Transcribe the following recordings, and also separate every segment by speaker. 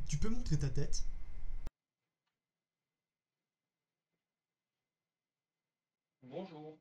Speaker 1: Tu peux montrer ta tête?
Speaker 2: Bonjour.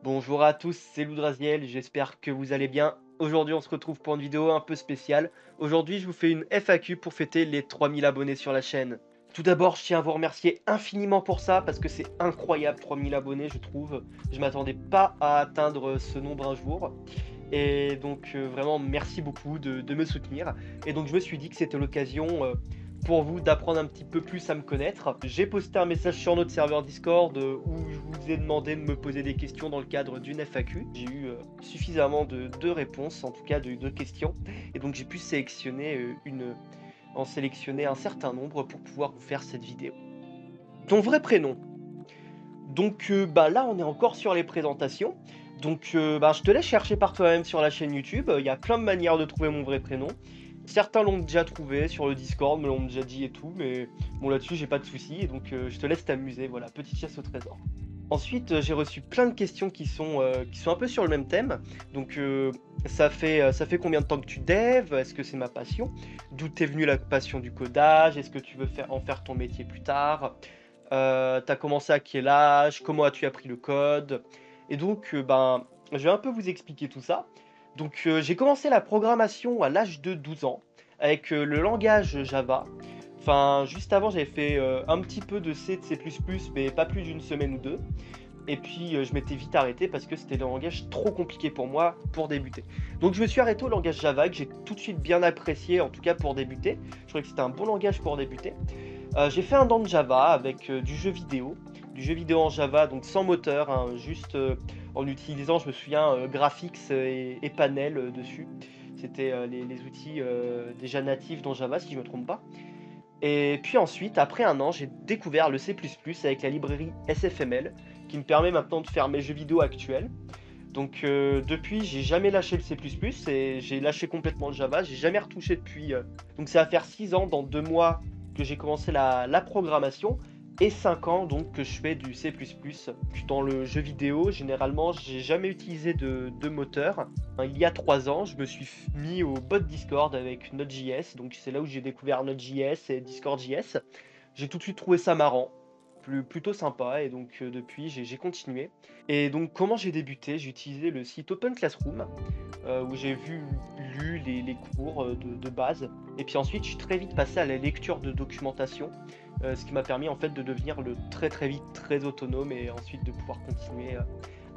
Speaker 2: Bonjour à tous, c'est Loudraziel, j'espère que vous allez bien. Aujourd'hui, on se retrouve pour une vidéo un peu spéciale. Aujourd'hui, je vous fais une FAQ pour fêter les 3000 abonnés sur la chaîne. Tout d'abord, je tiens à vous remercier infiniment pour ça, parce que c'est incroyable, 3000 abonnés, je trouve. Je m'attendais pas à atteindre ce nombre un jour. Et donc, vraiment, merci beaucoup de me soutenir. Et donc, je me suis dit que c'était l'occasion pour vous d'apprendre un petit peu plus à me connaître. J'ai posté un message sur notre serveur Discord où je vous ai demandé de me poser des questions dans le cadre d'une FAQ. J'ai eu suffisamment de réponses, en tout cas de questions. Et donc, j'ai pu sélectionner en sélectionner un certain nombre pour pouvoir vous faire cette vidéo. Ton vrai prénom. Donc bah là, on est encore sur les présentations. Donc bah, je te laisse chercher par toi-même sur la chaîne YouTube. Il y a plein de manières de trouver mon vrai prénom. Certains l'ont déjà trouvé sur le Discord, me l'ont déjà dit et tout, mais bon là-dessus j'ai pas de soucis, et donc je te laisse t'amuser, voilà, petite chasse au trésor. Ensuite, j'ai reçu plein de questions qui sont un peu sur le même thème. Donc ça fait combien de temps que tu dev? Est-ce que c'est ma passion? D'où t'es venue la passion du codage? Est-ce que tu veux en faire ton métier plus tard? T'as commencé à quel âge? Comment as-tu appris le code? Et donc, ben, je vais un peu vous expliquer tout ça. Donc, j'ai commencé la programmation à l'âge de 12 ans avec le langage Java. Enfin, juste avant, j'avais fait un petit peu de C, de C++, mais pas plus d'une semaine ou deux. Et puis, je m'étais vite arrêté parce que c'était un langage trop compliqué pour moi pour débuter. Donc, je me suis arrêté au langage Java que j'ai tout de suite bien apprécié, en tout cas pour débuter. Je trouvais que c'était un bon langage pour débuter. J'ai fait un an de Java avec du jeu vidéo en Java, donc sans moteur, hein, juste en utilisant, je me souviens, Graphics et Panel dessus. C'était les outils déjà natifs dans Java, si je ne me trompe pas. Et puis ensuite, après un an, j'ai découvert le C++ avec la librairie SFML, qui me permet maintenant de faire mes jeux vidéo actuels. Donc depuis, j'ai jamais lâché le C++ et j'ai lâché complètement le Java. J'ai jamais retouché depuis. Donc ça va faire 6 ans dans 2 mois que j'ai commencé la programmation et 5 ans donc que je fais du C++. Dans le jeu vidéo, généralement, j'ai jamais utilisé de moteur. Il y a 3 ans, je me suis mis au bot Discord avec Node.js. Donc c'est là où j'ai découvert Node.js et Discord.js. J'ai tout de suite trouvé ça marrant, plutôt sympa, et donc depuis j'ai continué. Et donc comment j'ai débuté? J'ai utilisé le site Open Classroom, où j'ai lu les cours de base. Et puis ensuite, je suis très vite passé à la lecture de documentation, ce qui m'a permis en fait de devenir très vite très autonome et ensuite de pouvoir continuer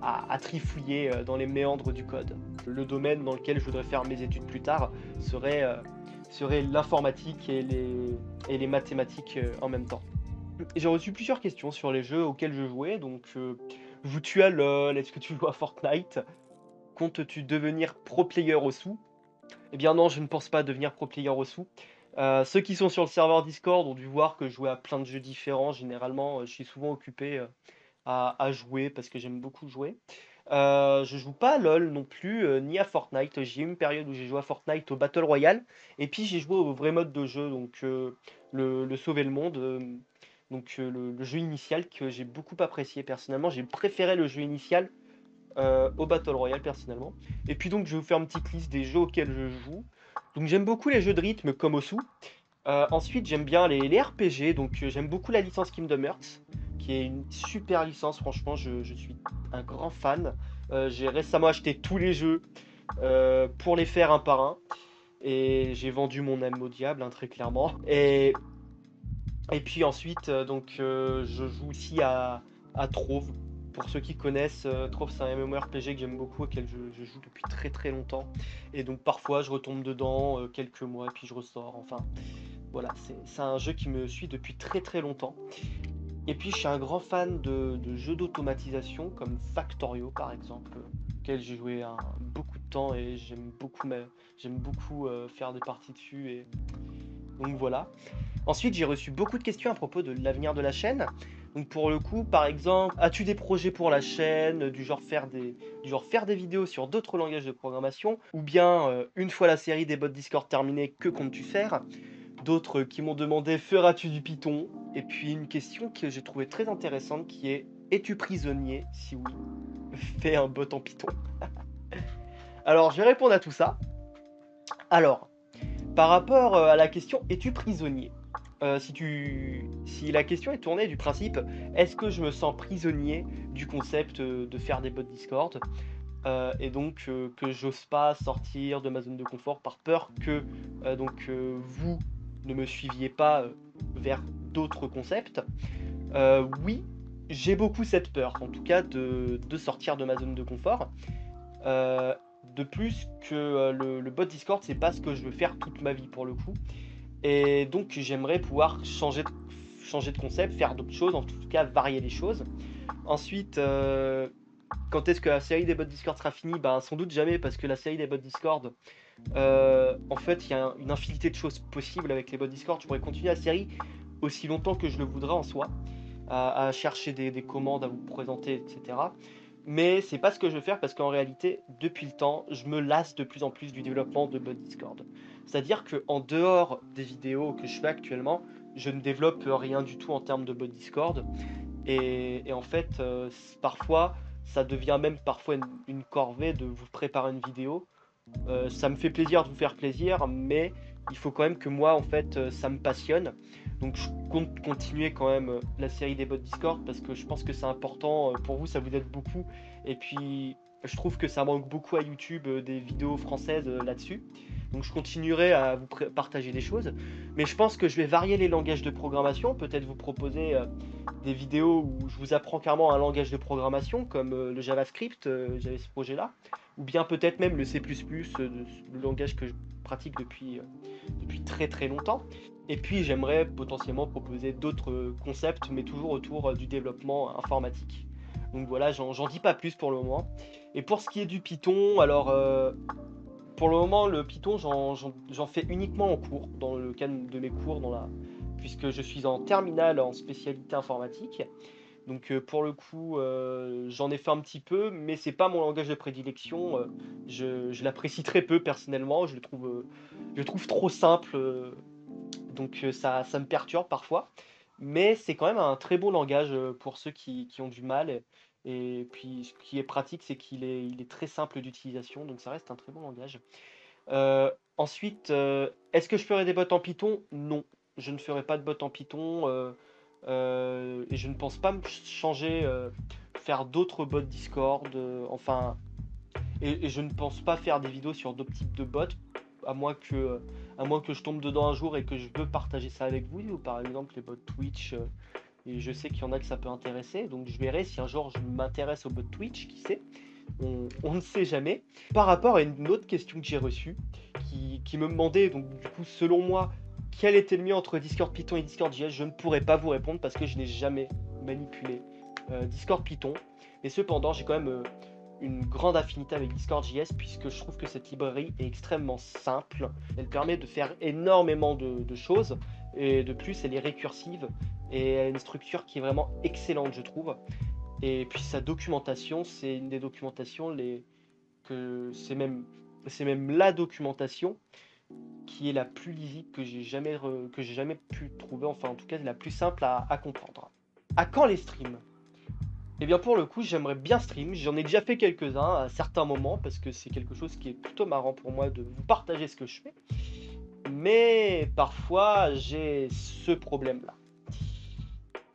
Speaker 2: à trifouiller dans les méandres du code. Le domaine dans lequel je voudrais faire mes études plus tard serait, serait l'informatique et les mathématiques en même temps. J'ai reçu plusieurs questions sur les jeux auxquels je jouais, donc joues-tu à LoL? Est-ce que tu joues à Fortnite? Comptes-tu devenir pro player au sous? Eh bien non, je ne pense pas devenir pro player au sous. Ceux qui sont sur le serveur Discord ont dû voir que je jouais à plein de jeux différents. Généralement, je suis souvent occupé à jouer parce que j'aime beaucoup jouer. Je joue pas à LoL non plus, ni à Fortnite. J'ai eu une période où j'ai joué à Fortnite au Battle Royale, et puis j'ai joué au vrai mode de jeu, donc le sauver le monde, donc le jeu initial que j'ai beaucoup apprécié personnellement. J'ai préféré le jeu initial au Battle Royale personnellement. Et puis donc je vais vous faire une petite liste des jeux auxquels je joue. Donc j'aime beaucoup les jeux de rythme comme Osu. Ensuite j'aime bien les RPG, donc j'aime beaucoup la licence Kingdom Hearts, qui est une super licence, franchement je suis un grand fan. J'ai récemment acheté tous les jeux pour les faire un par un. Et j'ai vendu mon âme au diable, hein, très clairement. Et puis ensuite, je joue aussi à Trove. Pour ceux qui connaissent, Trove, c'est un MMORPG que j'aime beaucoup, auquel je joue depuis très longtemps. Et donc parfois, je retombe dedans quelques mois, et puis je ressors. Enfin, voilà, c'est un jeu qui me suit depuis très longtemps. Et puis, je suis un grand fan de jeux d'automatisation, comme Factorio, par exemple, auquel j'ai joué beaucoup de temps, et j'aime beaucoup faire des parties dessus. Et donc voilà. Ensuite, j'ai reçu beaucoup de questions à propos de l'avenir de la chaîne. Donc pour le coup, par exemple, as-tu des projets pour la chaîne, du genre faire des vidéos sur d'autres langages de programmation? Ou bien, une fois la série des bots Discord terminée, que comptes-tu faire? D'autres qui m'ont demandé: «Feras-tu du Python?» Et puis une question que j'ai trouvée très intéressante qui est: «Es-tu prisonnier? Si oui, fais un bot en Python». Alors je vais répondre à tout ça. Alors, par rapport, à la question: «Es-tu prisonnier?» Si la question est tournée du principe: «Est-ce que je me sens prisonnier du concept, de faire des bots Discord?» Et donc que j'ose pas sortir de ma zone de confort par peur que, vous ne me suiviez pas, vers d'autres concepts. Oui, j'ai beaucoup cette peur, en tout cas de sortir de ma zone de confort. Heu, de plus que, le bot Discord, c'est pas ce que je veux faire toute ma vie pour le coup et donc j'aimerais pouvoir changer de concept, faire d'autres choses, en tout cas varier les choses. Ensuite, quand est-ce que la série des bots Discord sera finie? Ben, sans doute jamais parce que la série des bots Discord, en fait, il y a une infinité de choses possibles avec les bots Discord. Je pourrais continuer la série aussi longtemps que je le voudrais en soi, à chercher des commandes à vous présenter et cetera. Mais c'est pas ce que je veux faire parce qu'en réalité, depuis le temps, je me lasse de plus en plus du développement de bots Discord. C'est-à-dire qu'en dehors des vidéos que je fais actuellement, je ne développe rien du tout en termes de bots Discord et en fait, parfois, ça devient même parfois une corvée de vous préparer une vidéo. Ça me fait plaisir de vous faire plaisir, mais il faut quand même que moi, en fait, ça me passionne. Donc je compte continuer quand même, la série des bots Discord parce que je pense que c'est important, pour vous, ça vous aide beaucoup et puis je trouve que ça manque beaucoup à YouTube, des vidéos françaises, là-dessus. Donc je continuerai à vous partager des choses, mais je pense que je vais varier les langages de programmation, peut-être vous proposer, des vidéos où je vous apprends carrément un langage de programmation comme, le JavaScript, j'avais ce projet-là. Ou bien peut-être même le C++, le langage que je pratique depuis très très longtemps. Et puis j'aimerais potentiellement proposer d'autres concepts, mais toujours autour du développement informatique. Donc voilà, j'en dis pas plus pour le moment. Et pour ce qui est du Python, alors pour le moment, le Python, j'en fais uniquement en cours, dans le cadre de mes cours, puisque je suis en terminale en spécialité informatique. Donc pour le coup, j'en ai fait un petit peu, mais c'est pas mon langage de prédilection, je l'apprécie très peu personnellement, je le trouve trop simple, donc ça me perturbe parfois. Mais c'est quand même un très bon langage, pour ceux qui ont du mal et puis ce qui est pratique, c'est il est très simple d'utilisation, donc ça reste un très bon langage. Ensuite, est-ce que je ferai des bots en Python? Non, je ne ferai pas de bots en Python, et je ne pense pas me changer, faire d'autres bots Discord, enfin et je ne pense pas faire des vidéos sur d'autres types de bots, à moins que je tombe dedans un jour et que je veux partager ça avec vous, ou par exemple les bots Twitch, et je sais qu'il y en a que ça peut intéresser, donc je verrai si un jour je m'intéresse aux bots Twitch, qui sait? On ne sait jamais. Par rapport à une autre question que j'ai reçue, qui me demandait, donc du coup, selon moi, quel était le mieux entre Discord Python et Discord JS, je ne pourrais pas vous répondre parce que je n'ai jamais manipulé Discord Python. Mais cependant, j'ai quand même une grande affinité avec Discord JS puisque je trouve que cette librairie est extrêmement simple. Elle permet de faire énormément de choses et de plus, elle est récursive et elle a une structure qui est vraiment excellente, je trouve. Et puis sa documentation, c'est une des documentations c'est même la documentation qui est la plus lisible que j'ai jamais pu trouver, enfin en tout cas la plus simple à comprendre. À quand les streams? Eh bien pour le coup, j'aimerais bien stream, j'en ai déjà fait quelques-uns à certains moments parce que c'est quelque chose qui est plutôt marrant pour moi de vous partager ce que je fais. Mais parfois j'ai ce problème-là.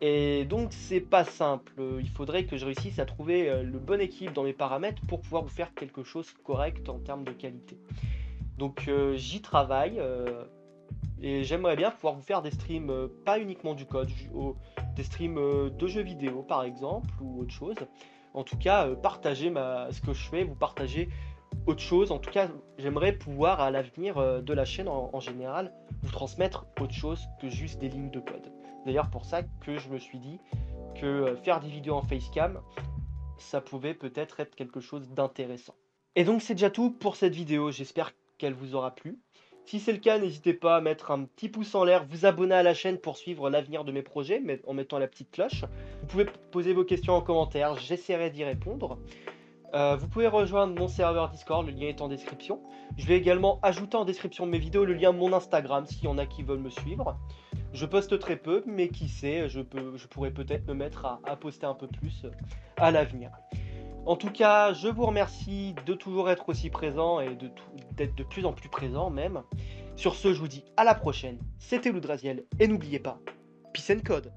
Speaker 2: Et donc c'est pas simple, il faudrait que je réussisse à trouver, le bon équilibre dans mes paramètres pour pouvoir vous faire quelque chose correct en termes de qualité. Donc j'y travaille, et j'aimerais bien pouvoir vous faire des streams, pas uniquement du code, des streams, de jeux vidéo par exemple ou autre chose. En tout cas, partager ce que je fais, vous partager autre chose. En tout cas, j'aimerais pouvoir à l'avenir, de la chaîne en général, vous transmettre autre chose que juste des lignes de code. D'ailleurs pour ça que je me suis dit que, faire des vidéos en facecam, ça pouvait peut-être être quelque chose d'intéressant. Et donc c'est déjà tout pour cette vidéo, j'espère qu'elle vous aura plu. Si c'est le cas, n'hésitez pas à mettre un petit pouce en l'air, vous abonner à la chaîne pour suivre l'avenir de mes projets, mais en mettant la petite cloche. Vous pouvez poser vos questions en commentaire, j'essaierai d'y répondre. Vous pouvez rejoindre mon serveur Discord, le lien est en description. Je vais également ajouter en description de mes vidéos le lien de mon Instagram s'il y en a qui veulent me suivre. Je poste très peu, mais qui sait, je pourrais peut-être me mettre à poster un peu plus à l'avenir. En tout cas, je vous remercie de toujours être aussi présent et d'être de plus en plus présent même. Sur ce, je vous dis à la prochaine. C'était Loudraziel et n'oubliez pas, Peace and Code.